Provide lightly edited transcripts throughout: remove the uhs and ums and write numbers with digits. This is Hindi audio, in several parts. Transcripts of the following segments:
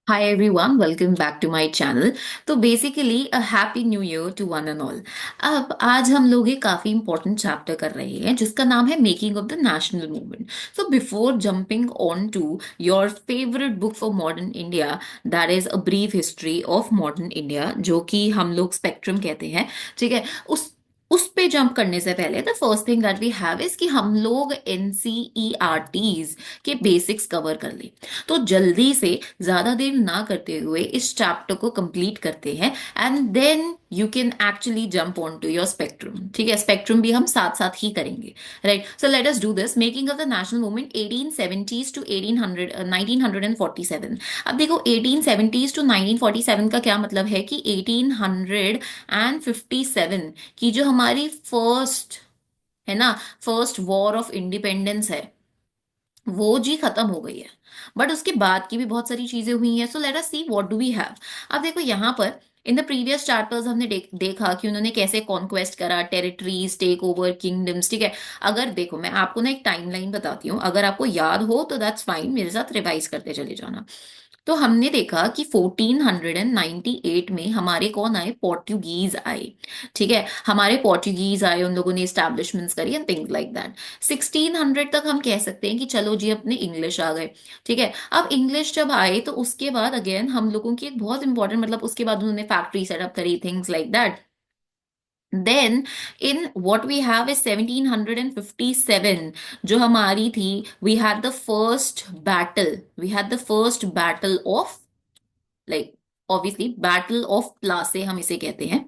Hi everyone, welcome back to my channel। तो basically a happy new year to one and all. अब आज हम लोग एक काफ़ी इंपॉर्टेंट चैप्टर कर रहे हैं जिसका नाम है making of the national movement. So before jumping on to your favourite book for modern India, that is a brief history of modern India, जो कि हम लोग स्पेक्ट्रम कहते हैं। ठीक है। उस पे जंप करने से पहले the first thing that we have is कि हम लोग एनसीईआरटीज के बेसिक्स कवर कर लें। तो जल्दी से ज्यादा देर ना करते हुए इस चैप्टर को कंप्लीट करते हैं and then you can actually jump on to your spectrum. ठीक है, स्पेक्ट्रम भी हम साथ साथ ही करेंगे। Right, so let us do this. Making of the national movement 1870s to 1800 1947। अब देखो 1870s टू 1947 का क्या मतलब है कि 1857 की जो हमारी फर्स्ट है ना, फर्स्ट वॉर ऑफ इंडिपेंडेंस है, वो जी खत्म हो गई है। बट उसके बाद की भी बहुत सारी चीजें हुई हैं। So let us see what do we have. अब देखो यहाँ पर इन द प्रीवियस चैप्टर्स हमने देखा कि उन्होंने कैसे कॉन्क्वेस्ट करा, टेरिटरीज, टेक ओवर, किंगडम्स। ठीक है। अगर देखो मैं आपको ना एक टाइमलाइन बताती हूँ, अगर आपको याद हो तो दैट्स फाइन, मेरे साथ रिवाइज करते चले जाना। तो हमने देखा कि 1498 में हमारे कौन आए, पोर्टुगीज आए। ठीक है, हमारे पोर्टुगीज आए, उन लोगों ने एस्टैब्लिशमेंट्स करी एंड थिंग्स लाइक दैट। 1600 तक हम कह सकते हैं कि चलो जी अपने इंग्लिश आ गए। ठीक है, अब इंग्लिश जब आए तो उसके बाद अगेन हम लोगों की एक बहुत इंपॉर्टेंट, मतलब उसके बाद उन्होंने फैक्ट्री सेटअप करी, things like that. Then in what we have is 1757 जो हमारी थी, we had the first battle, we had the first battle of, like obviously battle of Plassey हम इसे कहते हैं।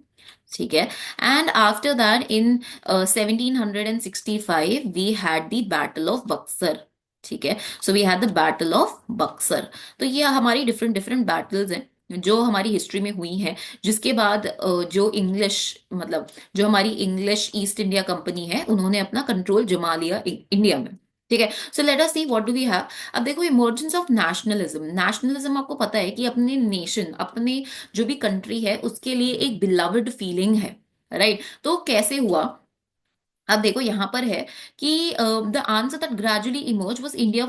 ठीक है। And after that in 1765 we had the battle of Buxar. ठीक है, so we had the battle of Buxar. तो ये हमारी डिफरेंट डिफरेंट बैटल्स हैं जो हमारी हिस्ट्री में हुई हैं। जिसके बाद जो इंग्लिश, मतलब जो हमारी इंग्लिश ईस्ट इंडिया कंपनी है, उन्होंने अपना कंट्रोल जमा लिया इंडिया में। ठीक है, so let us see what do we have. अब देखो इमर्जेंस ऑफ नेशनलिज्म। नेशनलिज्म आपको पता है कि अपने नेशन, अपने जो भी कंट्री है उसके लिए एक बिलवड फीलिंग है। राइट, तो कैसे हुआ। अब देखो यहाँ पर है कि the answer that gradually emerge was India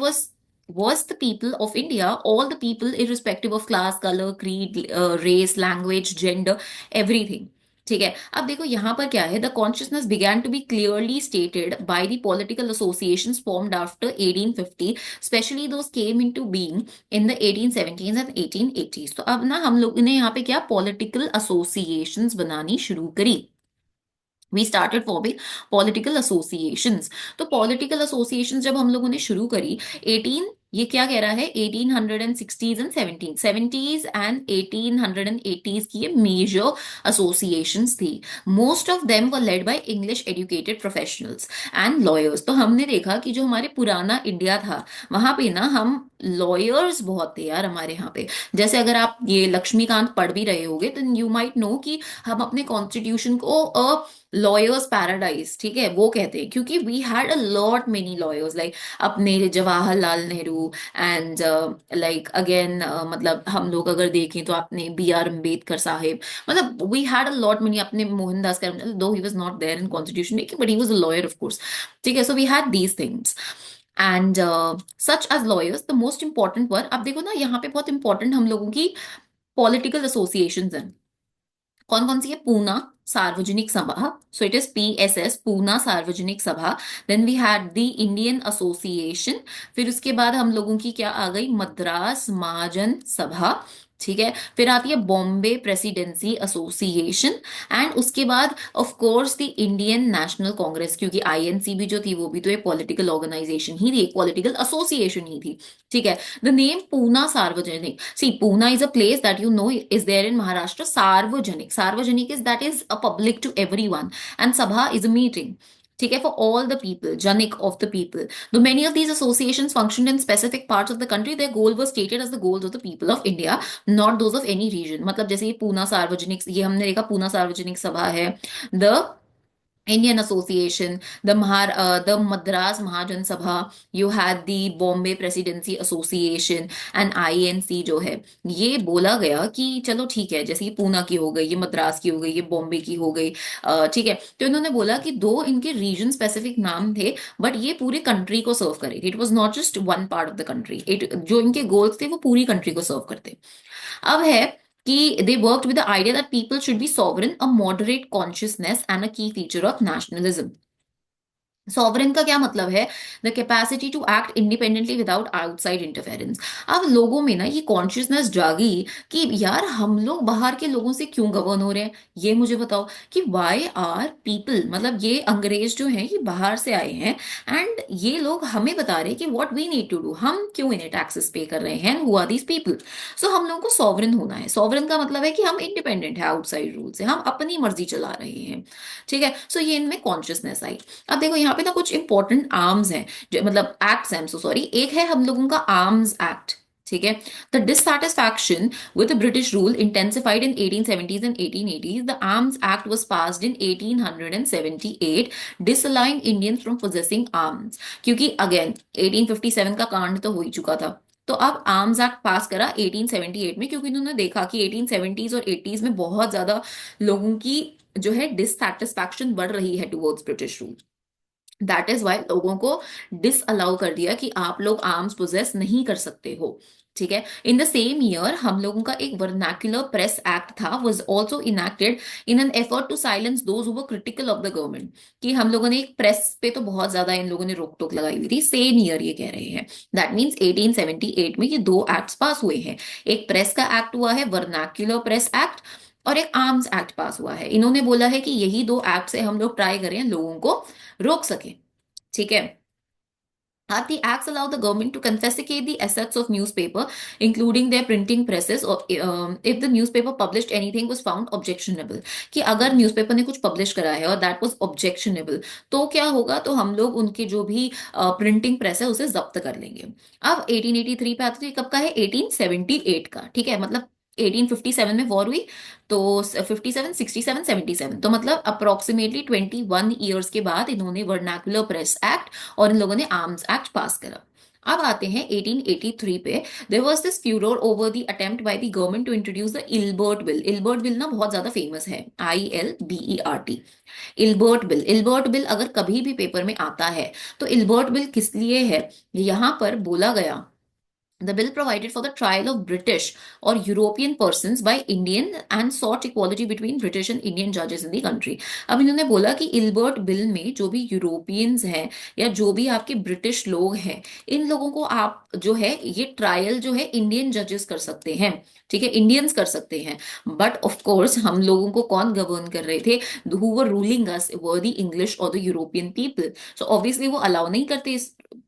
was the people of India, all the people irrespective of class, color, creed, race, language, gender, everything। ठीक है, अब देखो यहाँ पर क्या है, the consciousness began to be clearly stated by the political associations formed after 1850, specially those came into being in the 1870s and 1880s। तो अब ना हम लोग ने यहाँ पे क्या, पॉलिटिकल एसोसिएशंस बनानी शुरू करी। We started forming political associations. तो पॉलिटिकल एसोसिएशंस जब हम लोगों ने शुरू करी, 18, ये क्या कह रहा है, 1860s and 1770s and 1880s की ये मेजर एसोसिएशंस थी। Most of them were led by English educated professionals and lawyers. तो हमने देखा कि जो हमारे पुराना इंडिया था, वहां पे ना हम लॉयर्स बहुत थे यार हमारे यहाँ पे। जैसे अगर आप ये लक्ष्मीकांत पढ़ भी रहे होगे तो यू माइट नो कि हम अपने कॉन्स्टिट्यूशन को लॉयर्स पैराडाइज, ठीक है, वो कहते हैं, क्योंकि we had a lot many lawyers, like अपने Jawaharlal Nehru and like again, मतलब हम लोग अगर देखें तो अपने बी आर अम्बेडकर साहिब, मतलब we had a lot many, अपने Mohandas Karamchand, though he was not there in constitution making but he was a lawyer of course. ठीक है, so we had these things and such as lawyers the most important were. अब देखो ना यहाँ पे बहुत इंपॉर्टेंट हम लोगों की पॉलिटिकल एसोसिएशंस हैं। कौन कौन सी है, Poona Sarvajanik Sabha, so it is PSS, Poona Sarvajanik Sabha. Then we had the Indian association. फिर उसके बाद हम लोगों की क्या आ गई, मद्रास महाजन सभा। ठीक है, फिर आती है बॉम्बे प्रेसिडेंसी एसोसिएशन। एंड उसके बाद of course the Indian national Congress, क्योंकि आईएनसी भी जो थी वो भी तो एक पॉलिटिकल ऑर्गेनाइजेशन ही थी, एक पॉलिटिकल एसोसिएशन ही थी। ठीक है, द नेम पूना सार्वजनिक, सी Poona is a place that you know is there in Maharashtra। सार्वजनिक, सार्वजनिक is that is a public to everyone, and sabha is a meeting। ठीक है, for all the people, janik of the people। Though many of these associations functioned in specific parts of the country, their goal was stated as the goals of the people of India, not those of any region। मतलब जैसे ये पूना सार्वजनिक, ये हमने देखा पूना सार्वजनिक सभा है, the Indian Association, the Madras Mahajan Sabha, you had the Bombay Presidency Association and INC जो है, ये बोला गया कि चलो ठीक है, जैसे ये पूना की हो गई, ये मद्रास की हो गई, ये बॉम्बे की हो गई, ठीक है। तो इन्होंने बोला कि दो इनके रीजन स्पेसिफिक नाम थे, बट ये पूरे कंट्री को सर्व करे, it was not just one part of the country, it जो इनके गोल्स थे वो पूरी कंट्री को सर्व करते। अब है कि they worked with the idea that people should be sovereign, a moderate consciousness and a key feature of nationalism. Sovereign का क्या मतलब है? The capacity to act independently without outside interference. अब लोगों में ना ये कॉन्शियसनेस जागी कि यार हम लोग बाहर के लोगों से क्यों गवर्न हो रहे हैं, ये मुझे बताओ कि वाई आर पीपल, मतलब ये अंग्रेज जो हैं ये बाहर से आए हैं, एंड ये लोग हमें बता रहे हैं कि what we need to do, हम क्यों इन्हें टैक्सेस पे कर रहे हैं, who are these people. So हम लोगों को सॉवरेन होना है। सॉवरेन का मतलब है कि हम इंडिपेंडेंट है आउटसाइड रूल से, हम अपनी मर्जी चला रहे हैं, ठीक है। सो ये इनमें कॉन्शियसनेस आई। अब देखो यहाँ पे ना कुछ इंपॉर्टेंट आर्म्स हैं, जो मतलब एक्ट्स हैं, सो सॉरी, एक है हम लोगों का आर्म्स एक्ट, ठीक है। The dissatisfaction with British rule intensified in 1870s and 1880s, the Arms Act was passed in 1878, disallowing Indians from possessing arms. क्योंकि अगेन 1857 का कांड तो हो ही चुका था, तो अब आर्म्स एक्ट पास करा 1878 में, क्योंकि इन्होंने देखा कि 1870s और 80s में बहुत ज्यादा लोगों की जो है डिससैटिस्फैक्शन बढ़ रही है towards British rule. That is why लोगों को डिसअलाउ कर दिया कि आप लोग आर्म्स पोजेस नहीं कर सकते हो, ठीक है। इन द सेम ईयर हम लोगों का एक वर्नाक्युलर प्रेस एक्ट था, was also enacted in an effort to silence those who were critical of the government. कि हम लोगों ने एक प्रेस पे तो बहुत ज्यादा इन लोगों ने रोक टोक लगाई हुई थी, सेम ईयर ये कह रहे हैं। दैट मीन्स 1878 में ये दो एक्ट्स पास हुए हैं। एक प्रेस का एक्ट हुआ है, वर्नाक्युलर प्रेस एक्ट, और एक आर्म्स एक्ट पास हुआ है। इन्होंने बोला है कि यही दो एक्ट से हम लोग ट्राई करें लोगों को रोक सके, ठीक है। Are the acts allow the government to confiscate the assets of newspaper, including their printing presses, or if the newspaper published anything was found objectionable? कि अगर न्यूज़पेपर ने कुछ पब्लिश करा है और दैट वाज ऑब्जेक्शनेबल, तो क्या होगा, तो हम लोग उनके जो भी प्रिंटिंग प्रेस है उसे जब्त कर लेंगे। अब 1883 पे आते, तो ये कब का है? 1878 का, ठीक है। मतलब 1857 में वॉर हुई, तो 57, 67, 77, तो मतलब अप्रोक्सीमेटली 21 ईयर्स के बाद इन्होंने वर्नाकुलर प्रेस एक्ट और इन लोगों ने आर्म्स एक्ट पास करा। अब आते हैं 1883 पे। There was this furore over the attempt by the government to introduce the Ilbert Bill. Ilbert Bill ना बहुत ज्यादा फेमस है, ILBERT। Ilbert Bill, Ilbert Bill अगर कभी भी पेपर में आता है, तो इल्बर्ट बिल किस लिए है, यहाँ पर बोला गया। The bill provided for the trial of British or European persons by Indian and sought equality between British and Indian judges in the country. अब इन्होंने बोला कि इल्बर्ट बिल में जो भी यूरोपियंस हैं या जो भी आपके ब्रिटिश लोग हैं, इन लोगों को आप जो है ये ट्रायल जो है इंडियन जजेस कर सकते हैं, ठीक है, इंडियंस कर सकते हैं। बट ऑफ कोर्स हम लोगों को कौन गवर्न कर रहे थे? Who were ruling us were the English और the European people. So obviously वो अलाउ नहीं करते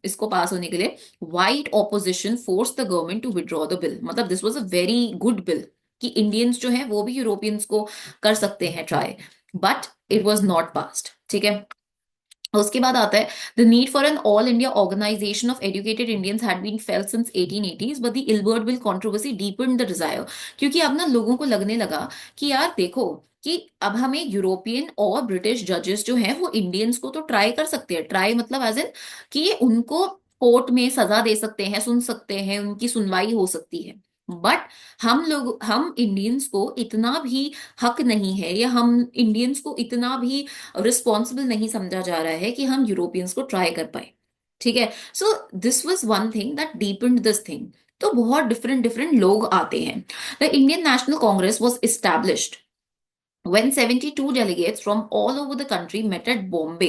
इसको पास होने के लिए। White opposition forced the government to withdraw the bill, मतलब this was a very good bill कि इंडियंस जो है वो भी यूरोपियंस को कर सकते हैं try, but it was not passed, ठीक है। उसके बाद आता है the need for an all India organisation of educated Indians had been felt since 1880s, but the Ilbert bill controversy deepened the desire. क्योंकि अब ना लोगों को लगने लगा कि यार देखो कि अब हमें यूरोपियन और ब्रिटिश जजेस जो हैं वो इंडियंस को तो ट्राई कर सकते हैं, ट्राई मतलब एज इन कि उनको कोर्ट में सजा दे सकते हैं, सुन सकते हैं, उनकी सुनवाई हो सकती है। बट हम इंडियंस को इतना भी हक नहीं है, या हम इंडियंस को इतना भी रिस्पॉन्सिबल नहीं समझा जा रहा है कि हम यूरोपियंस को ट्राई कर पाए, ठीक है। So this was one thing that depend this thing. तो बहुत डिफरेंट डिफरेंट लोग आते हैं। The Indian national Congress was established when 72 delegates from all over the country met at Bombay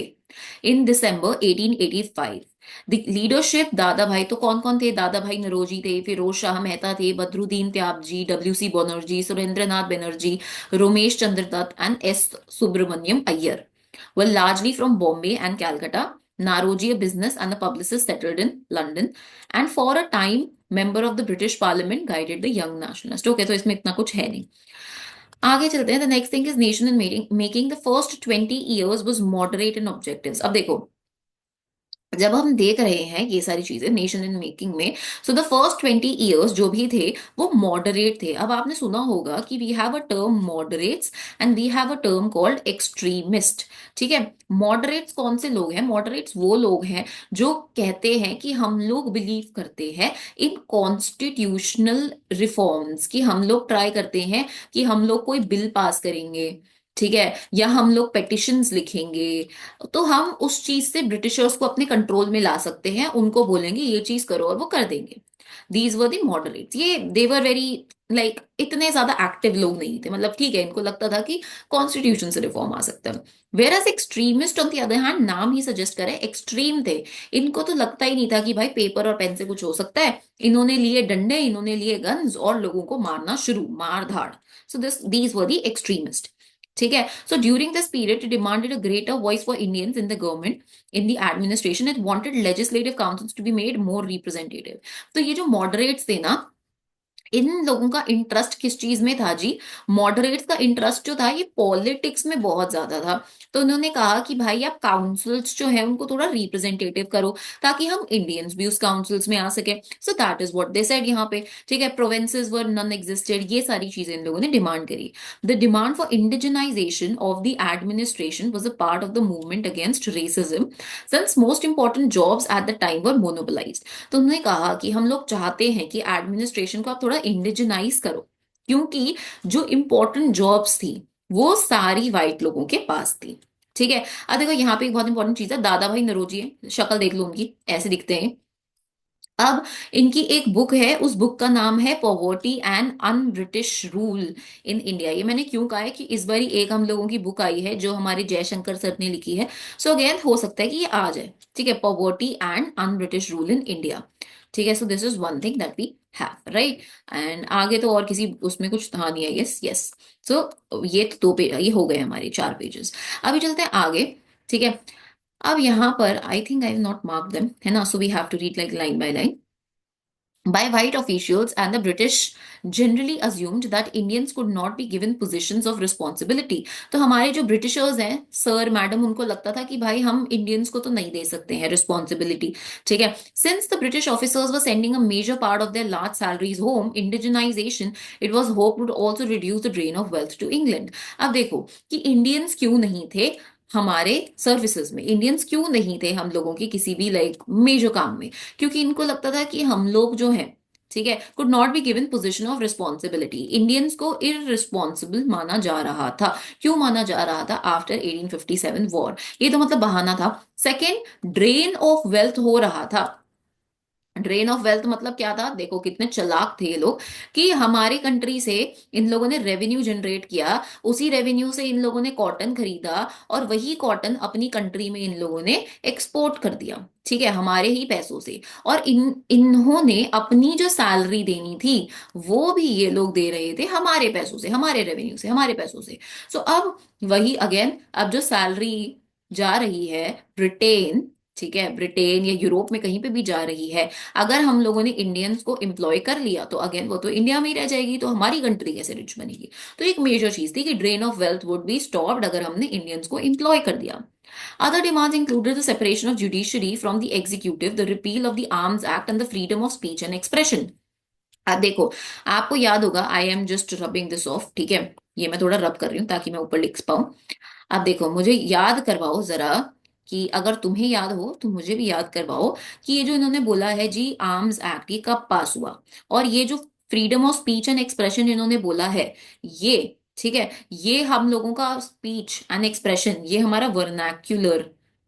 in December 1885. The leadership, दादा भाई, तो कौन कौन थे? दादा भाई नरोजी थे, फिरोज शाह मेहता थे, Badruddin Tyabji, WC Banerjee, Surendranath Banerjee, Romesh Chandra Dutt and S Subramaniam Iyer were largely from Bombay and Calcutta. Naroji, a business and a publicist, settled in London, and for a time member of the British Parliament, guided the young nationalist. Okay, तो इसमें इतना कुछ है नहीं। आगे चलते हैं। The next thing is nation in making the first 20 years was moderate in objectives. अब देखो जब हम देख रहे हैं ये सारी चीजें नेशन इन मेकिंग में, सो द फर्स्ट 20 ईयर्स जो भी थे वो मॉडरेट थे। अब आपने सुना होगा कि we have a term moderates and we have a term called extremist. ठीक है, मॉडरेट्स कौन से लोग हैं? मॉडरेट्स वो लोग हैं जो कहते हैं कि हम लोग बिलीव करते हैं इन कॉन्स्टिट्यूशनल रिफॉर्म्स, कि हम लोग ट्राई करते हैं कि हम लोग कोई बिल पास करेंगे, ठीक है, या हम लोग पेटिशंस लिखेंगे, तो हम उस चीज से ब्रिटिशर्स को अपने कंट्रोल में ला सकते हैं, उनको बोलेंगे ये चीज करो और वो कर देंगे। These were the moderates. ये दे वर वेरी लाइक इतने ज्यादा एक्टिव लोग नहीं थे, मतलब ठीक है इनको लगता था कि कॉन्स्टिट्यूशन से रिफॉर्म आ सकता है। Whereas extremist on the other hand, नाम ही सजेस्ट करे एक्सट्रीम थे। इनको तो लगता ही नहीं था कि भाई पेपर और पेन से कुछ हो सकता है। इन्होंने लिए डंडे, इन्होंने लिए गन्स और लोगों को मारना शुरू, मार धाड़। So this these were the extremist. ठीक है, so during this period demanded a greater voice for Indians in the government, in the administration, it wanted legislative councils to be made more representative. तो ये जो मॉडरेट्स थे ना, इन लोगों का इंटरेस्ट किस चीज में था जी? मॉडरेट्स का इंटरेस्ट जो था ये पॉलिटिक्स में बहुत ज्यादा था। तो उन्होंने कहा कि भाई आप काउंसिल्स जो है उनको थोड़ा रिप्रेजेंटेटिव करो, ताकि हम इंडियंस भी उस काउंसिल्स में आ सके। So that is what they said यहाँ पे। ठीक है, प्रोविंसेस वर नॉन एग्जिस्टेड, ये सारी चीजें इन लोगों ने डिमांड करी। The demand for indigenisation of the administration was a part of the movement against racism, since most important jobs at the time were monopolised. तो उन्होंने कहा कि हम लोग चाहते हैं कि एडमिनिस्ट्रेशन को आप थोड़ा इंडिजिनाइज करो, क्योंकि जो इंपॉर्टेंट जॉब्स थी वो सारी वाइट लोगों के पास थी। ठीक है, अब देखो यहाँ पे एक बहुत इंपॉर्टेंट चीज है, दादा भाई नरोजी है, शक्ल देख लो उनकी, ऐसे दिखते हैं। अब इनकी एक बुक है, उस बुक का नाम है poverty and un British rule in India. ये मैंने क्यों कहा है कि इस बारी एक हम लोगों की बुक आई है जो हमारे जयशंकर सर ने लिखी है। सो अगेन हो सकता है कि ये आ जाए। ठीक है, poverty and un British rule in India. ठीक है, so this is one thing that we have, right. And आगे तो और किसी उसमें कुछ था नहीं है, यस यस। सो ये तो 2 पेज, ये हो गए हमारे 4 पेजेस। अभी चलते हैं आगे। ठीक है, अब यहाँ पर I think I will not mark them, है ना, so we have to read like line by line. By white officials and the British generally assumed that Indians could not be given positions of responsibility। तो हमारे जो ब्रिटिशर्स हैं, सर मैडम, उनको लगता था कि भाई हम इंडियंस को तो नहीं दे सकते हैं रिस्पॉन्सिबिलिटी। ठीक है, since the British officers were sending a major part of their large salaries home, indigenisation it was hope would also reduce the drain of wealth to England. अब देखो कि इंडियंस क्यों नहीं थे हमारे सर्विसेज में, इंडियंस क्यों नहीं थे हम लोगों की किसी भी लाइक मेजर काम में, क्योंकि इनको लगता था कि हम लोग जो हैं, ठीक है, could not be given position of responsibility. Indians को इररिस्पॉन्सिबल माना जा रहा था। क्यों माना जा रहा था? After 1857 war. ये तो मतलब बहाना था। सेकेंड, ड्रेन ऑफ वेल्थ हो रहा था। ड्रेन ऑफ वेल्थ मतलब क्या था? देखो कितने चालाक थे ये लोग, कि हमारे कंट्री से इन लोगों ने रेवेन्यू जनरेट किया, उसी रेवेन्यू से इन लोगों ने कॉटन खरीदा और वही कॉटन अपनी कंट्री में इन लोगों ने एक्सपोर्ट कर दिया, ठीक है, हमारे ही पैसों से। और इन्होंने अपनी जो सैलरी देनी थी वो भी ये लोग दे रहे थे हमारे पैसों से, हमारे रेवेन्यू से, हमारे पैसों से। सो अब वही अगेन, अब जो सैलरी जा रही है ब्रिटेन, ठीक है, ब्रिटेन या यूरोप में कहीं पे भी जा रही है, अगर हम लोगों ने इंडियंस को एम्प्लॉय कर लिया तो अगेन वो तो इंडिया में ही रह जाएगी, तो हमारी कंट्री कैसे रिच बनेगी? तो एक मेजर चीज थी कि drain of wealth would be stopped अगर हमने इंडियंस को एम्प्लॉय कर दिया। Other demands included the separation of judiciary from the executive, the repeal of the Arms Act, and the freedom of speech and expression. अब देखो, आपको याद होगा, I am just rubbing this of, ठीक है, ये मैं थोड़ा रब कर रही हूँ ताकि मैं ऊपर लिख पाऊं। अब देखो, मुझे याद करवाओ जरा, कि अगर तुम्हें याद हो तो मुझे भी याद करवाओ कि ये जो इन्होंने बोला है जी आर्म्स एक्ट, ये कब पास हुआ? और ये जो freedom of speech and expression इन्होंने बोला है, ये, ठीक है, ये हम लोगों का स्पीच एंड एक्सप्रेशन, ये हमारा वर्नाक्यूलर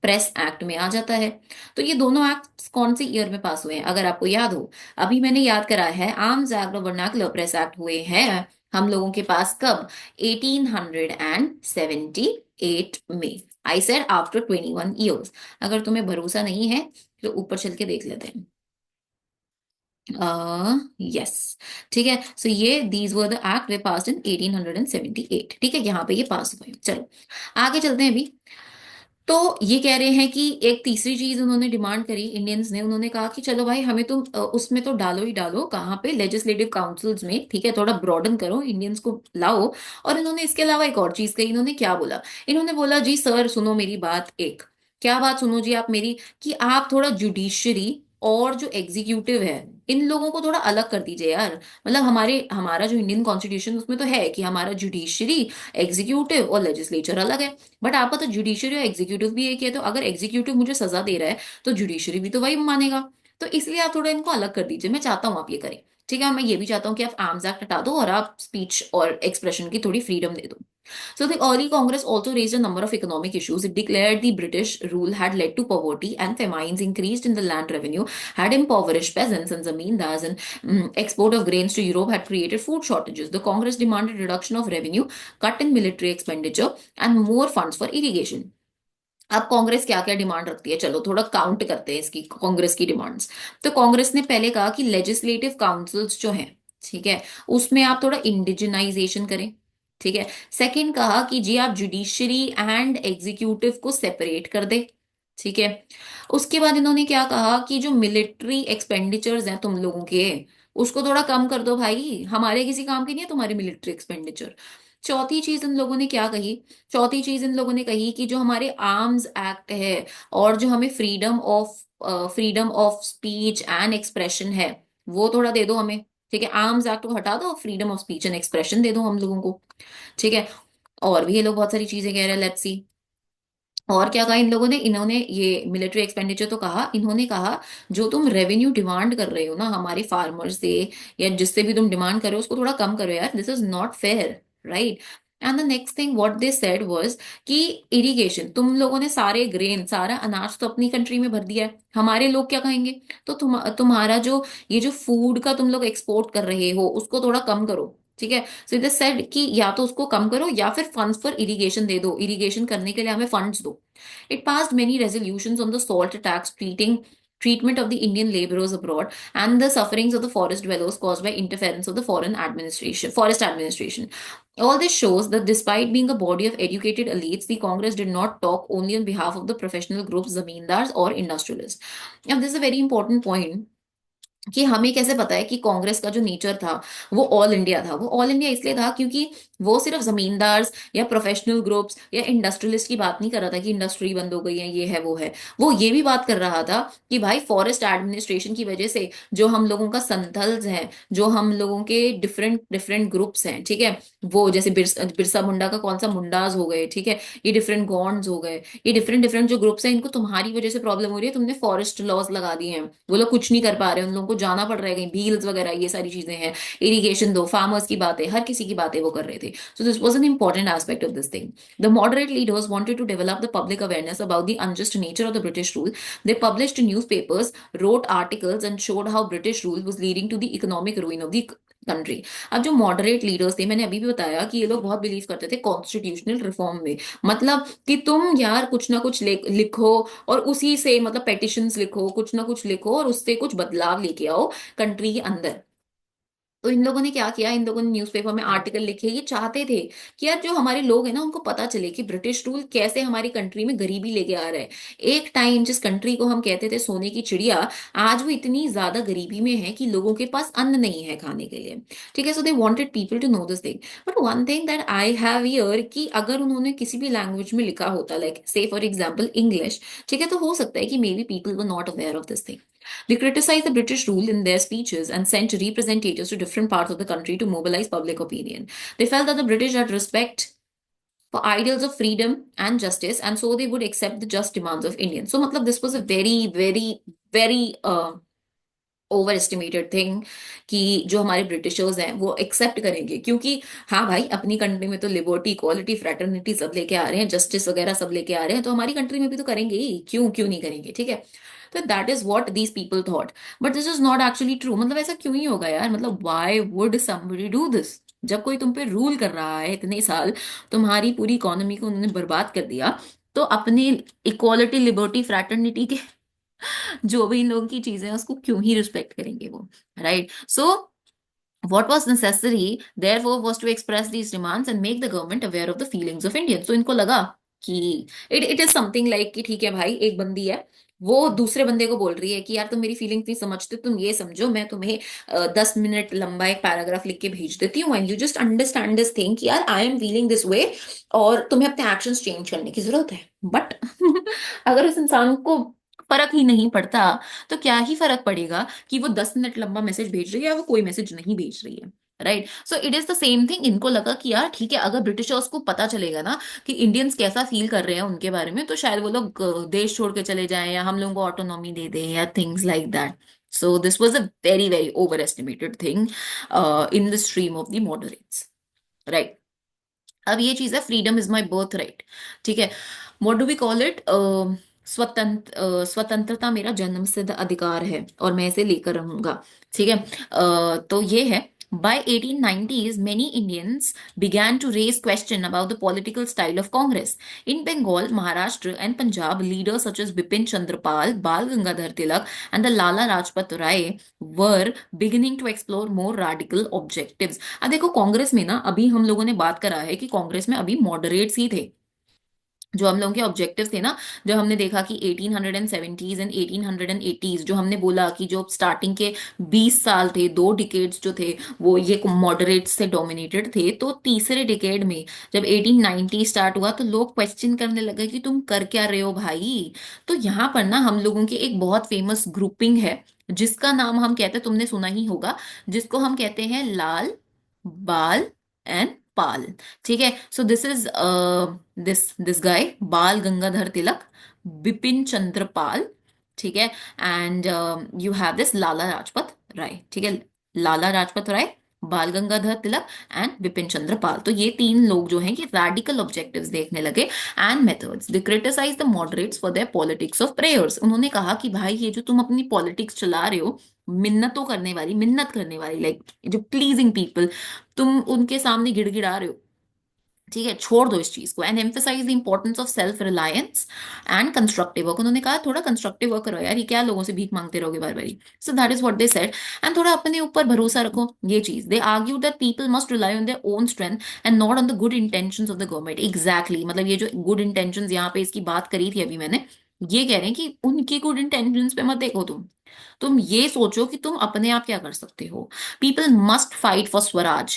प्रेस एक्ट में आ जाता है। तो ये दोनों एक्ट कौन से ईयर में पास हुए हैं अगर आपको याद हो? अभी मैंने याद करा है, आर्म्स एक्ट और वर्नाक्यूलर प्रेस एक्ट हुए हैं हम लोगों के पास कब? 1878 में। I said after 21 years. अगर तुम्हें भरोसा नहीं है तो ऊपर चल के देख लेते हैं। यस, ठीक है, सो ये these were the act way passed in 1878, ठीक है, यहाँ पे ये पास हुए। चलो आगे चलते हैं अभी। तो ये कह रहे हैं कि एक तीसरी चीज उन्होंने डिमांड करी इंडियंस ने, उन्होंने कहा कि चलो भाई हमें तुम उसमें तो डालो ही डालो, कहाँ पे? लेजिस्लेटिव काउंसिल्स में, ठीक है, थोड़ा ब्रॉडन करो, इंडियंस को लाओ। और इन्होंने इसके अलावा एक और चीज कही, इन्होंने क्या बोला? इन्होंने बोला जी सर सुनो मेरी बात एक, क्या बात सुनो जी आप मेरी, कि आप थोड़ा जुडिशरी और जो एग्जीक्यूटिव है इन लोगों को थोड़ा अलग कर दीजिए यार। मतलब हमारा जो इंडियन कॉन्स्टिट्यूशन उसमें तो है कि हमारा जुडिशरी, एग्जीक्यूटिव और लेजिस्लेचर अलग है। बट आपका तो जुडिशरी और एग्जीक्यूटिव भी एक ही है, तो अगर एग्जीक्यूटिव मुझे सजा दे रहा है तो जुडिशरी भी तो वही मानेगा। तो इसलिए आप थोड़ा इनको अलग कर दीजिए, मैं चाहता हूँ आप ये करें। ठीक है, मैं ये भी चाहता हूँ कि आप आर्म्स एक्ट हटा दो और आप स्पीच और एक्सप्रेशन की थोड़ी फ्रीडम दे दो। So the early Congress also raised a number of economic issues. It declared the British rule had led to poverty and famines increased in the land revenue, had impoverished peasants and zamindars, and export of grains to Europe had created food shortages. The Congress demanded reduction of revenue, cut in military expenditure, and more funds for irrigation. अब कांग्रेस क्या क्या डिमांड रखती है, चलो थोड़ा काउंट करते हैं इसकी कांग्रेस की डिमांड्स। तो कांग्रेस ने पहले कहा कि लेजिस्लेटिव काउंसिल्स जो हैं, ठीक है, उसमें आप थोड़ा इंडिजिनाइजेशन करें। ठीक है। सेकंड कहा कि जी आप जुडिशरी एंड एग्जीक्यूटिव को सेपरेट कर दे। ठीक है। उसके बाद इन्होंने क्या कहा कि जो मिलिट्री एक्सपेंडिचर्स हैं तुम लोगों के, उसको थोड़ा कम कर दो भाई, हमारे किसी काम के नहीं है तुम्हारी मिलिट्री एक्सपेंडिचर। चौथी चीज इन लोगों ने क्या कही, चौथी चीज इन लोगों ने कही कि जो हमारे आर्म्स एक्ट है और जो हमें freedom of speech and expression है वो थोड़ा दे दो हमें। ठीक है, आर्म्स एक्ट को हटा दो, freedom of speech and expression दे दो हम लोगों को। ठीक है। और भी ये लोग बहुत सारी चीजें कह रहे हैं, लेट्स सी। और क्या कहा इन लोगों ने, इन्होंने ये मिलिट्री एक्सपेंडिचर तो कहा, इन्होंने कहा जो तुम रेवेन्यू डिमांड कर रहे हो ना हमारे फार्मर से या जिससे भी तुम डिमांड कर रहे हो उसको थोड़ा कम करो यार, this is not fair, right. And the next thing what they said was कि इरिगेशन, तुम लोगों ने सारे ग्रेन सारा अनाज तो अपनी कंट्री में भर दिया है, हमारे लोग क्या खाएंगे। तो तुम्हारा जो ये जो फूड का तुम लोग एक्सपोर्ट कर रहे हो उसको थोड़ा कम करो। ठीक है। सो इट सेड कि या तो उसको कम करो या फिर फंड्स फॉर इरिगेशन दे दो, इरिगेशन करने के लिए हमें फंड्स दो। It passed many resolutions on the salt tax treatment of the Indian laborers abroad and the sufferings of the forest dwellers caused by interference of the forest administration. All this shows that despite being a body of educated elites, the Congress did not talk only on behalf of the professional groups, zamindars or industrialists. Now, this is a very important point कि हमें कैसे पता है कि कांग्रेस का जो नेचर था वो ऑल इंडिया था। वो ऑल इंडिया इसलिए था क्योंकि वो सिर्फ जमींदार्स या प्रोफेशनल ग्रुप्स या इंडस्ट्रियलिस्ट की बात नहीं कर रहा था कि इंडस्ट्री बंद हो गई है ये है वो है। वो ये भी बात कर रहा था कि भाई फॉरेस्ट एडमिनिस्ट्रेशन की वजह से जो हम लोगों का संथल्स है, जो हम लोगों के डिफरेंट डिफरेंट ग्रुप्स हैं, ठीक है, वो जैसे बिरसा मुंडा का कौन सा मुंडाज हो गए, ठीक है, ये डिफरेंट गॉन्ड्स हो गए, ये डिफरेंट डिफरेंट जो ग्रुप्स हैं इनको तुम्हारी वजह से प्रॉब्लम हो रही है, तुमने फॉरेस्ट लॉज लगा दिए हैं, वो लोग कुछ नहीं कर पा रहे हैं, उन लोगों को जाना पड़ रहा है कहीं, भील्स वगैरह ये सारी चीजें हैं। इरिगेशन दो, फार्मर्स की बातें, हर किसी की बातें वो कर रहे थे। So this was an important aspect of this thing. The moderate leaders wanted to develop the public awareness about the unjust nature of the British rule. They published newspapers, wrote articles and showed how British rule was leading to the economic ruin of the country. अब जो मॉडरेट लीडर्स थे, मैंने अभी भी बताया कि ये लोग बहुत बिलीव करते थे कॉन्स्टिट्यूशनल रिफॉर्म में। मतलब कि तुम यार कुछ ना कुछ लिखो और उसी से मतलब पेटिशंस लिखो, कुछ ना कुछ लिखो और उससे कुछ बदलाव लेके आओ कंट्री के अंदर। तो इन लोगों ने क्या किया, इन लोगों ने न्यूज़पेपर में आर्टिकल लिखे, ये चाहते थे कि यार जो हमारे लोग हैं ना उनको पता चले कि ब्रिटिश रूल कैसे हमारी कंट्री में गरीबी लेके आ रहा है। एक टाइम जिस कंट्री को हम कहते थे सोने की चिड़िया, आज वो इतनी ज्यादा गरीबी में है कि लोगों के पास अन्न नहीं है खाने के लिए। ठीक है। So they wanted people to know this thing. But one thing that I have here कि अगर उन्होंने किसी भी लैंग्वेज में लिखा होता, लाइक से फॉर एग्जाम्पल इंग्लिश, ठीक है, तो हो सकता है कि may be people were not aware of this thing. They criticized the British rule in their speeches and sent representatives to different parts of the country to mobilize public opinion. They felt that the British had respect for ideals of freedom and justice, and so they would accept the just demands of Indians. So, matlab, this was a very, very, very over estimated thing कि जो हमारे ब्रिटिशर्स हैं वो एक्सेप्ट करेंगे, क्योंकि हाँ भाई अपनी कंट्री में तो लिबर्टी, इक्वालिटी, फ्रेटर्निटी सब लेके आ रहे हैं, जस्टिस वगैरह सब लेके आ रहे हैं, तो हमारी कंट्री में भी तो करेंगे ही, क्यों क्यों नहीं करेंगे। ठीक है। तो that is what these people thought. But this is not actually true. मतलब ऐसा क्यों ही होगा यार, मतलब why would somebody do this. जब कोई तुम पे रूल कर रहा है इतने साल, तुम्हारी पूरी इकोनॉमी को उन्होंने बर्बाद कर दिया, तो अपने इक्वालिटी, लिबर्टी, फ्रैटर्निटी के जो भी इन लोगों की चीजें हैं उसको क्यों ही रिस्पेक्ट करेंगे वो, right. So what was necessary therefore was to express these demands and make the government aware of the feelings of Indians। तो इनको लगा कि इट इज समथिंग लाइक कि ठीक है भाई एक बंदी है, वो दूसरे बंदे को बोल रही है कि यार तुम मेरी फीलिंग्स नहीं समझते, तुम ये समझो, मैं तुम्हें 10 मिनट लंबा एक पैराग्राफ लिख के भेज देती हूँ, and you just understand this thing कि यार I am feeling this way, और तुम्हें अपने एक्शंस चेंज करने की जरूरत है। बट अगर उस इंसान को फर्क ही नहीं पड़ता, तो क्या ही फर्क पड़ेगा कि वो 10 मिनट लंबा मैसेज भेज रही है या वो कोई मैसेज नहीं भेज रही है। Right, so it is the same thing. इनको लगा कि यार ठीक है, अगर ब्रिटिशर्स को पता चलेगा ना कि इंडियंस कैसा फील कर रहे हैं उनके बारे में, तो शायद वो लोग देश छोड़ के चले जाएं या हम लोगों को ऑटोनॉमी दे दें या things like that. So this was a very very overestimated thing in the stream of the moderates. Right, अब ये चीज है freedom is my birthright. ठीक है, what do we call it, स्वतंत्रता मेरा जन्मसिद्ध अधिकार है और मैं इसे लेकर रहूंगा। ठीक है, तो ये है। By 1890s, many Indians began to raise question about the political style of Congress. In Bengal, Maharashtra, and Punjab, leaders such as Bipin Chandra Pal, Bal Gangadhar Tilak, and the Lala Rajpat Rai were beginning to explore more radical objectives. अब देखो कांग्रेस में ना, अभी हम लोगों ने बात करा है कि कांग्रेस में अभी मॉडरेट्स ही थे। जो हम लोगों के ऑब्जेक्टिव थे ना, जब हमने देखा कि 1870s एंड 1880s, जो हमने बोला कि जो स्टार्टिंग के 20 साल थे, 2 डिकेड्स जो थे, वो ये मॉडरेट से डोमिनेटेड थे। तो तीसरे डिकेड में जब 1890 स्टार्ट हुआ, तो लोग क्वेश्चन करने लगे कि तुम कर क्या रहे हो भाई। तो यहाँ पर ना हम लोगों की एक बहुत फेमस ग्रुपिंग है, जिसका नाम हम कहते हैं, तुमने सुना ही होगा, जिसको हम कहते हैं लाल, बाल एंड पाल। ठीक है, so this is this guy बाल गंगाधर तिलक, बिपिन चंद्र पाल। ठीक है, एंड यू हैव दिस लाला राजपत राय। ठीक है, लाला राजपत राय, बाल गंगाधर तिलक एंड बिपिन चंद्र पाल। तो ये तीन लोग जो हैं कि रैडिकल ऑब्जेक्टिव्स देखने लगे and methods. They criticise the moderates for their politics of prayers. उन्होंने कहा कि भाई ये जो तुम अपनी पॉलिटिक्स चला रहे हो, मिन्नतों करने वाली, मिन्नत करने वाली, लाइक जो प्लीजिंग पीपल, तुम उनके सामने गिड़गिड़ा रहे हो। ठीक है, छोड़ दो इस चीज को। And emphasise the importance of self reliance and constructive work. उन्होंने कहा थोड़ा कंस्ट्रक्टिव वर्क करो यार, ये क्या लोगों से भीख मांगते रहोगे बार बारी। So that is what they said. And थोड़ा अपने ऊपर भरोसा रखो, ये चीज। दे argue that people must rely on their own strength and not on the good intentions of the government. Exactly, मतलब ये जो गुड इंटेंशंस यहाँ पे इसकी बात करी थी अभी मैंने, ये कह रहे हैं कि उनकी गुड इंटेंशंस पे मत देखो तुम ये सोचो कि तुम अपने आप क्या कर सकते हो। People must fight for swaraj.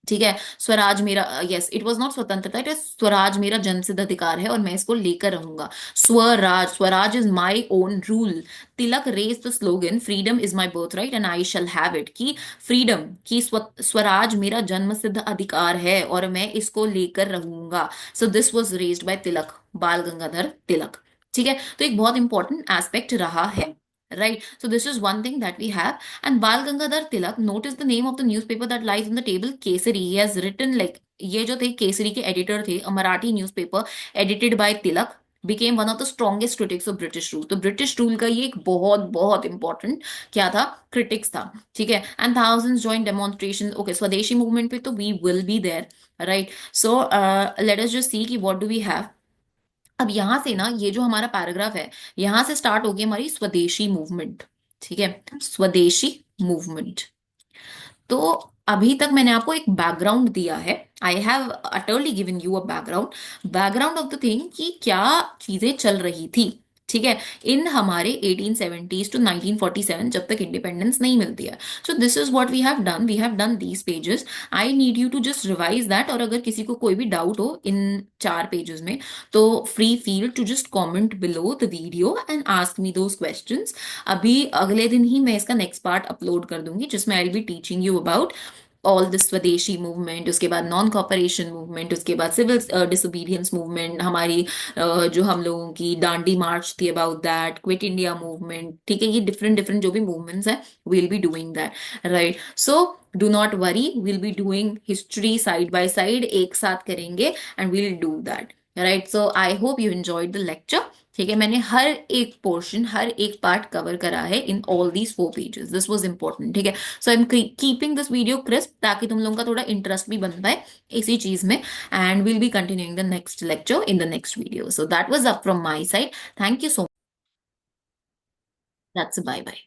ठीक है, स्वराज मेरा, यस इट वाज नॉट स्वतंत्रता, इट इज स्वराज मेरा जन्मसिद्ध अधिकार है और मैं इसको लेकर रहूंगा। Swaraj, swaraj is my own rule. Tilak raise the slogan freedom is my birthright and I shall have it. की फ्रीडम की स्वराज मेरा जन्मसिद्ध अधिकार है और मैं इसको लेकर रहूंगा। So this was raised by Tilak, Bal Gangadhar तिलक। ठीक है, तो एक बहुत इंपॉर्टेंट एस्पेक्ट रहा है। Right, so this is one thing that we have. And Bal Gangadhar Tilak, notice the name of the newspaper that lies on the table, Kesari. He has written like, ये जो थे केसरी के एडिटर थे, a Marathi newspaper edited by Tilak, became one of the strongest critics of British rule. तो ब्रिटिश रूल का ये एक बहुत बहुत इंपॉर्टेंट क्या था, क्रिटिक्स था। ठीक है, and thousands join demonstration. Okay, swadeshi movement पे तो we will be there. Right, so let us just see कि व्हाट डू वी हैव। अब यहां से ना, ये जो हमारा पैराग्राफ है, यहां से स्टार्ट होगी हमारी स्वदेशी मूवमेंट। ठीक है, स्वदेशी मूवमेंट। तो अभी तक मैंने आपको एक बैकग्राउंड दिया है। I have utterly given you a background, background of the thing कि क्या चीजें चल रही थी। ठीक है, इन हमारे 1870s टू 1947, जब तक इंडिपेंडेंस नहीं मिलती है। So this is what we have done these pages. I need you to just revise that, और अगर किसी को कोई भी डाउट हो इन 4 पेजेस में, तो free feel to just comment below the video and ask me those questions. अभी अगले दिन ही मैं इसका नेक्स्ट पार्ट अपलोड कर दूंगी, जिसमें I will be teaching you about all this स्वदेशी मूवमेंट, उसके बाद नॉन कॉपरेशन मूवमेंट, उसके बाद सिविल डिसोबीडियंस मूवमेंट, हमारी जो हम लोगों की दांडी मार्च थी, about that, quit India movement. ठीक है, ये डिफरेंट डिफरेंट जो भी मूवमेंट्स हैं, will be doing that. Right, so do not worry, will be doing history side by side, एक साथ करेंगे and will do that. Right, so I hope you enjoyed the lecture. ठीक है, मैंने हर एक पोर्शन, हर एक पार्ट कवर करा है in all these 4 pages. This was important. ठीक है, so I am keeping this video crisp, ताकि तुम लोगों का थोड़ा इंटरेस्ट भी बन पाए इसी चीज में। And will be continuing the next lecture in the next video. So that was up from my side. Thank you so much. That's bye bye.